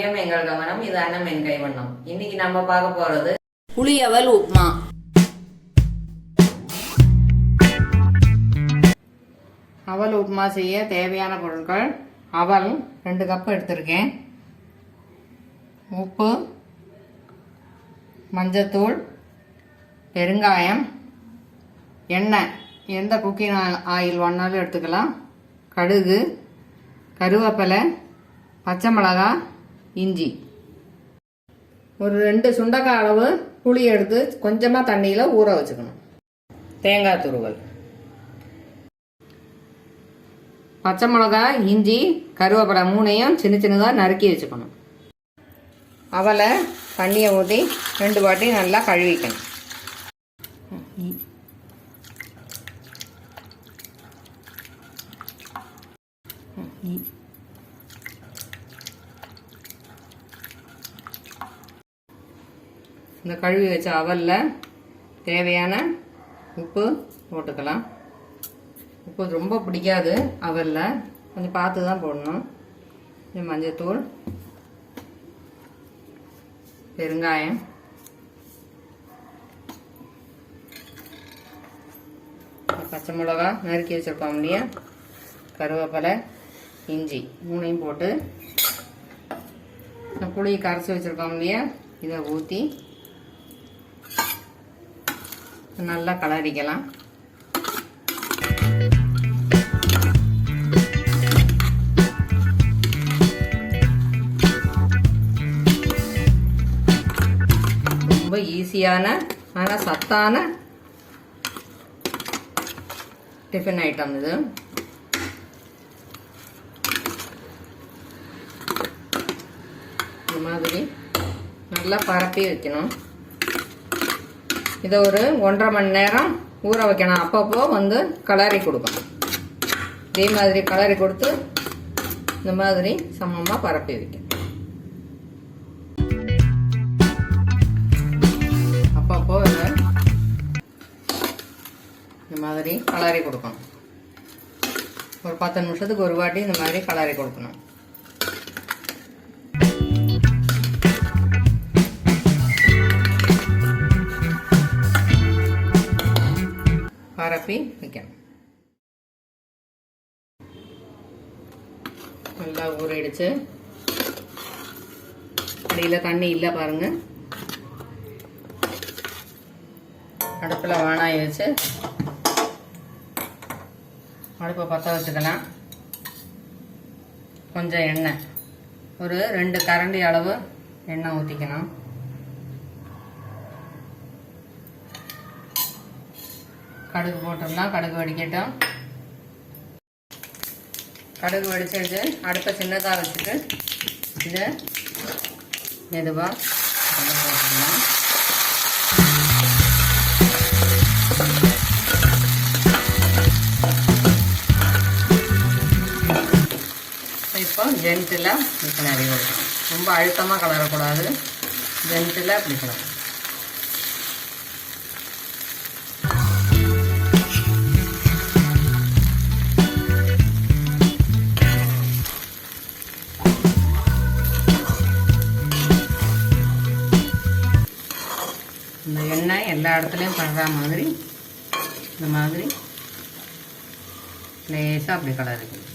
சமயம் எங்கள் கவனம். இது அன்னம் என் கைவண்ணம். இன்னைக்கு நம்ம பார்க்க போறது புளியவல் உப்புமா. அவல் உப்புமா செய்ய தேவையான பொருட்கள்: அவல் 2 கப் எடுத்திருக்கேன், உப்பு, மஞ்சத்தூள், பெருங்காயம், எண்ணெய், எந்த குக்கிங் ஆயில் வேணாலும் எடுத்துக்கலாம், கடுகு, கருவேப்பிலை, பச்சை மிளகாய், இஞ்சி. ஒரு 2 சுண்டைக்காய் அளவு புளி எடுத்து கொஞ்சமாக தண்ணியில் ஊற வச்சுக்கணும். தேங்காய் துருவல், பச்சை மிளகாய், இஞ்சி, கருவேப்பிலை 3ஐயும் சின்ன சின்னதாக நறுக்கி வச்சுக்கணும். அவலை தண்ணியை ஊற்றி 2 வாட்டி நல்லா கழுவிக்கணும். இந்த கழுவி வச்ச அவலில் தேவையான உப்பு போட்டுக்கலாம். உப்பு ரொம்ப பிடிக்காது அவலில், கொஞ்சம் பார்த்து தான் போடணும். மஞ்சத்தூள், பெருங்காயம், பச்சை மிளகா நறுக்கி வச்சுருக்கோம் இல்லையா, கருவேப்பிலை, இஞ்சி 3ஐயும் போட்டு புளியை கரைச்சி வச்சுருக்கோம் இல்லையா, இதை ஊற்றி நல்லா கலரிக்கலாம். ரொம்ப ஈஸியான ஆனால் சத்தான டிஃபன் ஐட்டம் இது. இந்த மாதிரி நல்லா பரப்பி வைக்கணும். இதை ஒரு 1.5 மணி நேரம் ஊற வைக்கணும். அப்பப்போ வந்து கலரி கொடுக்கணும். இதே மாதிரி கலரி கொடுத்து இந்த மாதிரி சமமாக பரப்பி வைக்கணும். அப்பப்போ இதை இந்த மாதிரி கலரி கொடுக்கணும். ஒரு 10 நிமிஷத்துக்கு ஒரு வாட்டி இந்த மாதிரி கலரி கொடுக்கணும். பரப்பி வைக்கணும். நல்லா ஊறிடுச்சு. அடியில் தண்ணி இல்லை பாருங்க. அடுப்பில் வானாய் வச்சு அடுப்பை பற்ற வச்சுக்கலாம். கொஞ்சம் எண்ணெய், ஒரு 2 கரண்டி அளவு எண்ணெய் ஊற்றிக்கணும். கடுகு போட்டுடலாம். கடுகு வெடிக்கட்டும். கடுகு வெடிச்சிட்டு அடுப்பை சின்னதாக வச்சுட்டு இதை மெதுவாக போட்டுடலாம். இப்போ ஜென்டிலாக இப்படி நிறைய கொடுக்கணும். ரொம்ப அழுத்தமாக கலரக்கூடாது, ஜென்டிலாக பிடிக்கணும். இந்த எண்ணெய் எல்லா இடத்துலையும் படுற மாதிரி இந்த மாதிரி லேசாக அப்படி கலரிக்கணும்.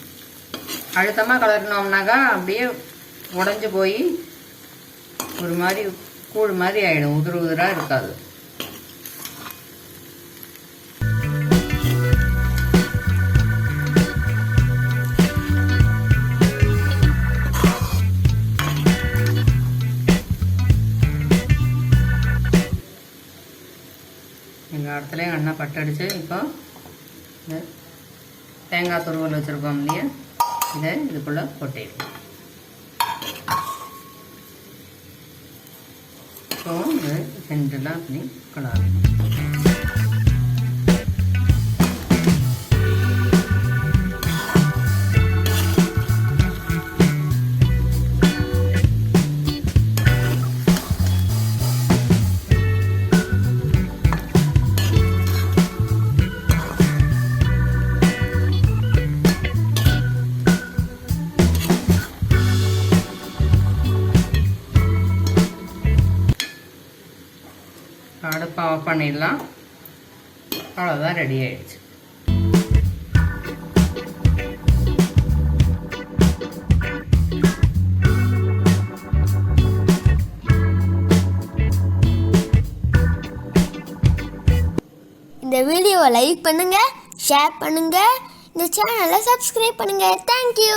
அழுத்தமாக கலரினோம்னாக்கா அப்படியே உடஞ்சி போய் ஒரு மாதிரி கூழ் மாதிரி ஆகிடும். உதிர உதிராக இருக்காது. எங்கள் இடத்துலையும் எண்ணெய் பட்டடிச்சு இப்போ இந்த தேங்காய் துருவல் வச்சுருக்கோம் இல்லையா, இதை இதுக்குள்ளே கொட்டிடுவோம். இப்போ இது சென்டெல்லாம் அப்படி கலரணும். அடுப்பை ஆஃப் பண்ணிடலாம். அவ்வளோதான், ரெடி ஆயிடுச்சு. இந்த வீடியோவை லைக் பண்ணுங்க, ஷேர் பண்ணுங்க, இந்த சேனலை சப்ஸ்கிரைப் பண்ணுங்க. தேங்க்யூ.